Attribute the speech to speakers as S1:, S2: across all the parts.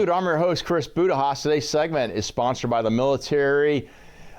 S1: Salute. I'm your host, Chris Budihas. Today's segment is sponsored by the Military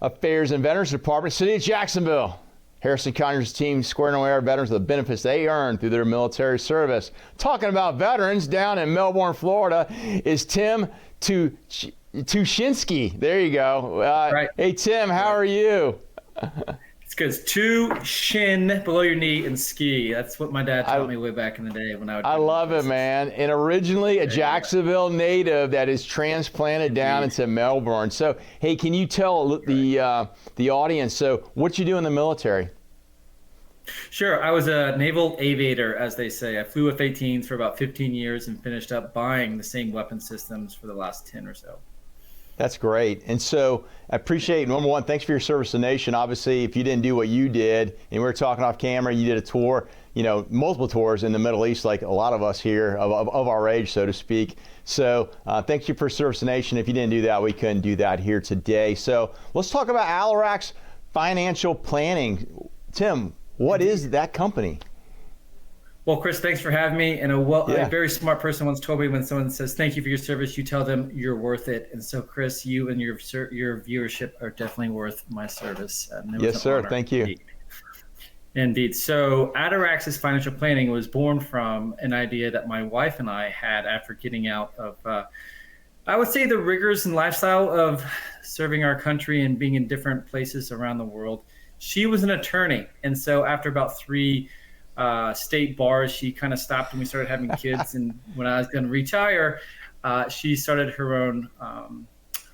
S1: Affairs and Veterans Department, City of Jacksonville. Harrison Conyers' team squaring away our veterans with the benefits they earn through their military service. Talking about veterans down in Melbourne, Florida, is Tim Tuschinski. There you go.
S2: Right.
S1: Hey, Tim, how are you?
S2: It's good. It's two shin below your knee and ski. That's what my dad taught me way back in the day when I would.
S1: I love it, man. And originally a Jacksonville native that is transplanted down into Melbourne. So, hey, can you tell the audience, so what you do in the military?
S2: Sure. I was a naval aviator, as they say. I flew F-18s for about 15 years and finished up buying the same weapon systems for the last 10 or so. That's
S1: great. And so I appreciate, number one, thanks for your service to the nation. Obviously, if you didn't do what you did, and we were talking off camera, you did a tour, multiple tours in the Middle East, like a lot of us here of our age, so to speak. So thank you for service to the nation. If you didn't do that, we couldn't do that here today. So let's talk about Ataraxis Financial Planning. Tim, what is that company?
S2: Well, Chris, thanks for having me. And a very smart person once told me, when someone says thank you for your service, you tell them you're worth it. And so, Chris, you and your viewership are definitely worth my service.
S1: Yes, sir. Thank you.
S2: Indeed. So Ataraxis Financial Planning was born from an idea that my wife and I had after getting out of, I would say, the rigors and lifestyle of serving our country and being in different places around the world. She was an attorney. And so after about 3 state bars, she kind of stopped when we started having kids. And when I was going to retire, she started her own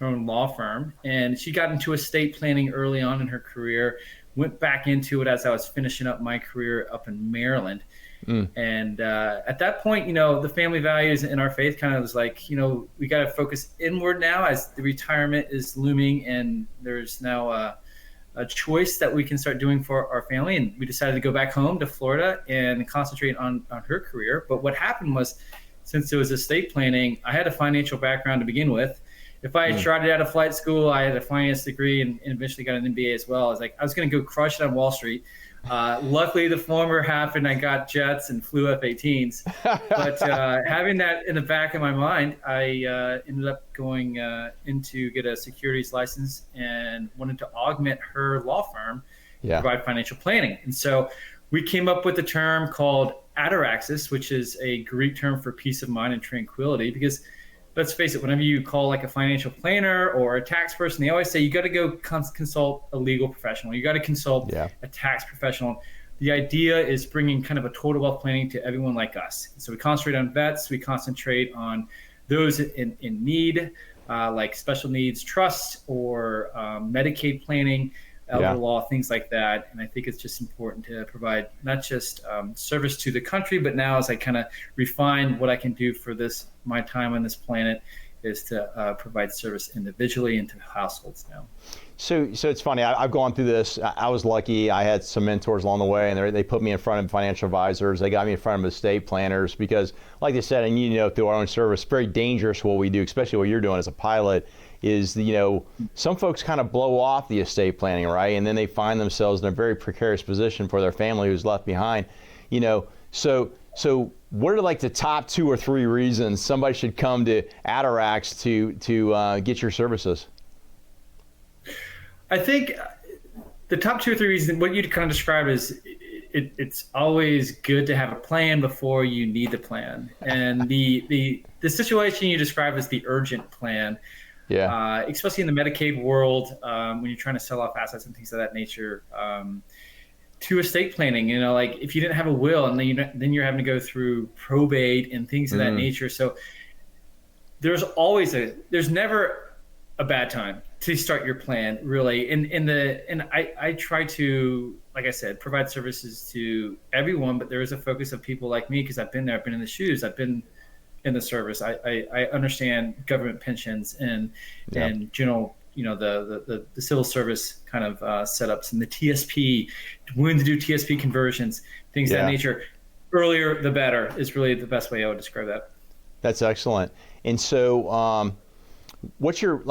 S2: law firm, and she got into estate planning early on in her career, went back into it as I was finishing up my career up in Maryland. And at that point, the family values in our faith kind of was like, we got to focus inward now as the retirement is looming, and there's now a choice that we can start doing for our family. And we decided to go back home to Florida and concentrate on her career. But what happened was, since it was estate planning, I had a financial background to begin with. If I had tried it out of flight school, I had a finance degree and eventually got an MBA as well. I was going to go crush it on Wall Street. Luckily, the former happened. I got jets and flew F-18s. But having that in the back of my mind, I ended up going in to get a securities license and wanted to augment her law firm to provide financial planning. And so we came up with the term called Ataraxis, which is a Greek term for peace of mind and tranquility, because let's face it, whenever you call like a financial planner or a tax person, they always say you got to go consult a legal professional. You got to consult a tax professional. The idea is bringing kind of a total wealth planning to everyone like us. So we concentrate on vets. We concentrate on those in need, like special needs trust or Medicaid planning, elder law, things like that. And I think it's just important to provide not just service to the country, but now as I kind of refine what I can do for my time on this planet, is to provide service individually and to households now.
S1: So it's funny. I've gone through this. I was lucky. I had some mentors along the way, and they put me in front of financial advisors. They got me in front of estate planners because, like they said, and through our own service, very dangerous what we do, especially what you're doing as a pilot, is some folks kind of blow off the estate planning, right? And then they find themselves in a very precarious position for their family who's left behind. So what are like the top 2 or 3 reasons somebody should come to Ataraxis to get your services?
S2: I think the top 2 or 3 reasons, what you kind of described is it's always good to have a plan before you need the plan. And the situation you described is the urgent plan. Especially in the Medicaid world, when you're trying to sell off assets and things of that nature, to estate planning, like if you didn't have a will and then you're having to go through probate and things of that nature. So there's never a bad time to start your plan, really. And I try to, like I said, provide services to everyone, but there is a focus of people like me, because I've been there, I've been in the shoes, I've been in the service. I understand government pensions and general, the civil service kind of setups and the TSP, willing to do TSP conversions, things of that nature. Earlier, the better is really the best way I would describe that.
S1: That's excellent. And so what's your,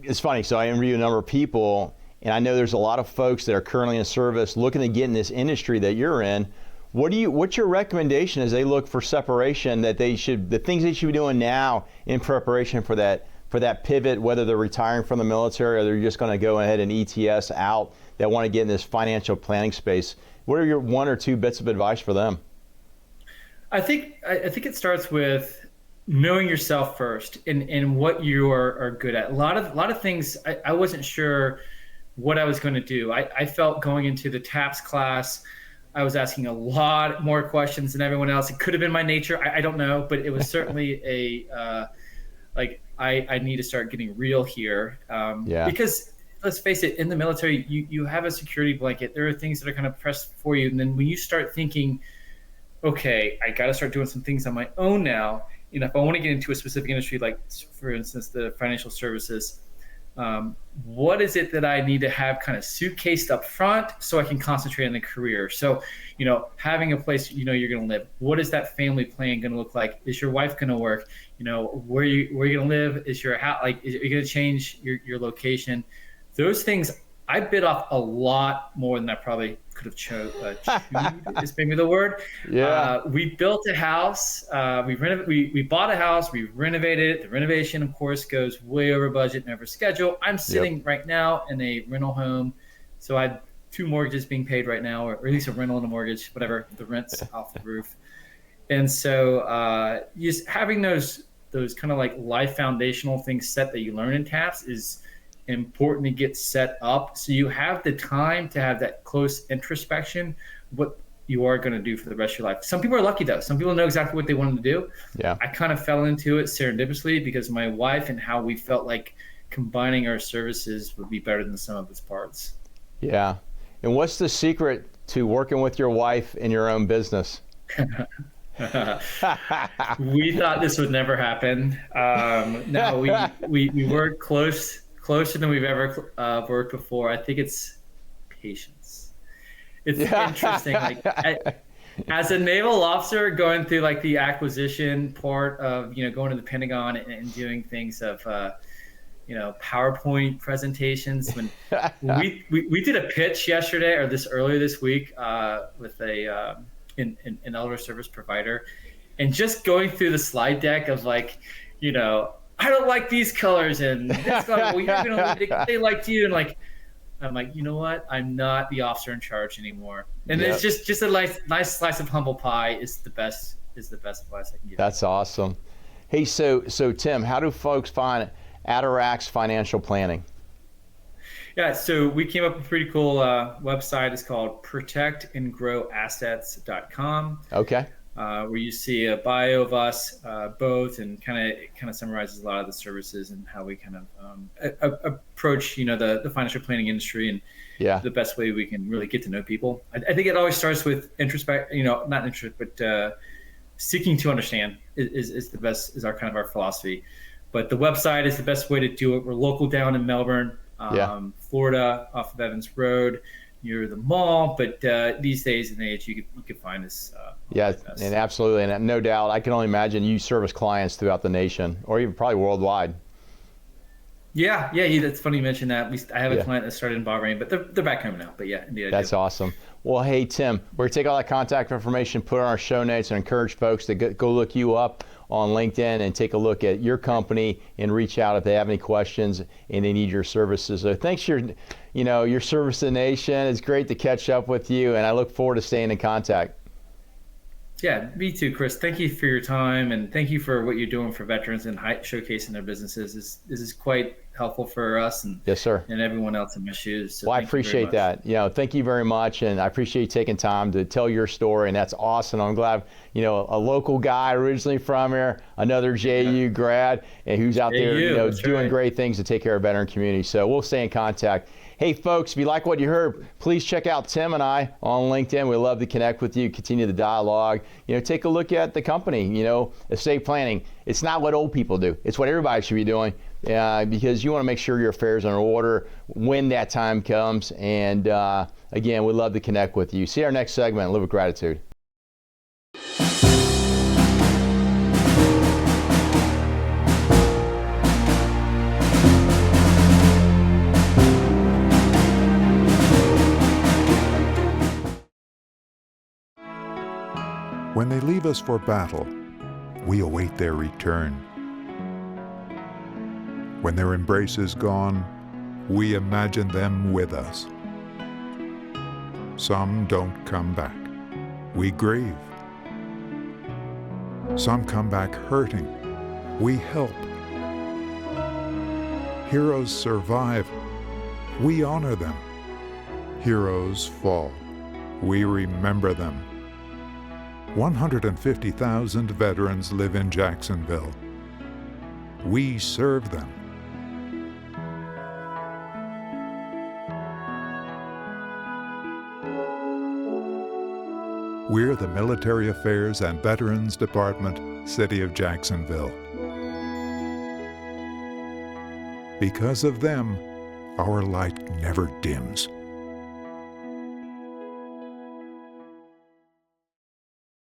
S1: it's funny, so I interview a number of people, and I know there's a lot of folks that are currently in service looking to get in this industry that you're in. What's your recommendation as they look for separation, that the things they should be doing now in preparation for that pivot, whether they're retiring from the military or they're just going to go ahead and ETS out, that want to get in this financial planning space? What are your 1 or 2 bits of advice for them?
S2: I think it starts with knowing yourself first and what you are good at. A lot of things I wasn't sure what I was going to do. I felt going into the TAPS class, I was asking a lot more questions than everyone else. It could have been my nature. I don't know, but it was certainly I need to start getting real here. Because let's face it, in the military, you have a security blanket. There are things that are kind of pressed for you. And then when you start thinking, okay, I got to start doing some things on my own now. If I want to get into a specific industry, like for instance, the financial services, what is it that I need to have kind of suitcased up front so I can concentrate on the career? So, having a place you're going to live. What is that family plan going to look like? Is your wife going to work? Where you going to live? Is your house, are you going to change your location? Those things I bit off a lot more than I probably could have chewed is maybe the word.
S1: Yeah.
S2: We built a house. We bought a house. We renovated it. The renovation, of course, goes way over budget and over schedule. I'm sitting right now in a rental home. So I have 2 mortgages being paid right now, or at least a rental and a mortgage, whatever, the rent's off the roof. And so just having those kind of like life foundational things set that you learn in TAPS is important to get set up, so you have the time to have that close introspection, what you are going to do for the rest of your life. Some people are lucky though. Some people know exactly what they wanted to do. Yeah. I kind of fell into it serendipitously because my wife and how we felt like combining our services would be better than the sum of its parts. Yeah.
S1: And what's the secret to working with your wife in your own business?
S2: We thought this would never happen. No, we work closer than we've ever worked before. I think it's patience. It's interesting. As a naval officer, going through like the acquisition part of going to the Pentagon and doing things of PowerPoint presentations. When we did a pitch yesterday or earlier this week with an elder service provider, and just going through the slide deck of I don't like these colors, and this color, well, you're gonna they liked you, and I'm like, you know what? I'm not the officer in charge anymore. And it's just a nice slice of humble pie is the best advice I can give.
S1: That's awesome. Hey, so Tim, how do folks find Atarax Financial Planning?
S2: Yeah, so we came up with a pretty cool website. It's called protectandgrowassets.com. Okay. Where you see a bio of us both, and kind of summarizes a lot of the services and how we kind of approach the financial planning industry, and the best way we can really get to know people. I think it always starts with not interest, but seeking to understand is the best, is our kind of our philosophy. But the website is the best way to do it. We're local down in Melbourne, Florida, off of Evans Road, near the mall. But these days and age, you could find us. And absolutely, and no doubt, I can only imagine you service clients throughout the nation, or even probably worldwide. Yeah, that's funny you mentioned that. At least I have a client that started in Bahrain, but they're back home now. But indeed, that's awesome. Well, hey Tim, we're gonna take all that contact information, put it on our show notes, and encourage folks to go look you up on LinkedIn and take a look at your company and reach out if they have any questions and they need your services. So thanks for your service to the nation. It's great to catch up with you, and I look forward to staying in contact. Yeah, me too, Chris. Thank you for your time, and thank you for what you're doing for veterans and showcasing their businesses. This is quite helpful for us and and everyone else in my shoes. So I appreciate that. Thank you very much, and I appreciate you taking time to tell your story, and that's awesome. I'm glad a local guy originally from here, another JU grad, and who's out there doing great things to take care of veteran community. So we'll stay in contact. Hey folks, if you like what you heard, please check out Tim and I on LinkedIn. We'd love to connect with you, continue the dialogue. Take a look at the company. Estate planning, it's not what old people do. It's what everybody should be doing, because you want to make sure your affairs are in order when that time comes. And again, we'd love to connect with you. See our next segment, Live with Gratitude.
S3: When they leave us for battle, we await their return. When their embrace is gone, we imagine them with us. Some don't come back. We grieve. Some come back hurting. We help. Heroes survive. We honor them. Heroes fall. We remember them. 150,000 veterans live in Jacksonville. We serve them. We're the Military Affairs and Veterans Department, City of Jacksonville. Because of them, our light never dims.